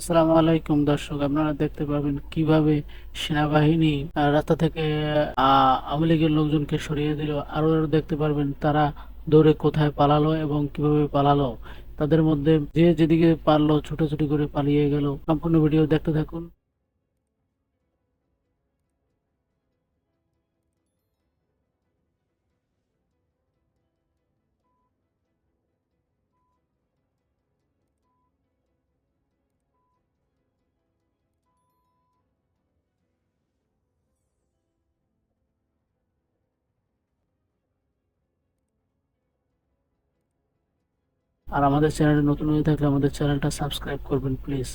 আসসালামু আলাইকুম দর্শক, আপনারা দেখতে পাবেন কিভাবে সেনাবাহিনী রাস্তা থেকে আওয়ামী লীগের লোকজনকে সরিয়ে দিল। আরো দেখতে পারবেন তারা দৌড়ে কোথায় পালালো এবং কিভাবে পালালো। তাদের মধ্যে যে যেদিকে পারলো ছুটোছুটি করে পালিয়ে গেল। সম্পূর্ণ ভিডিও দেখতে থাকুন। আর আমাদের চ্যানেলে নতুন হয়ে থাকলে আমাদের চ্যানেলটা সাবস্ক্রাইব করবেন প্লিজ।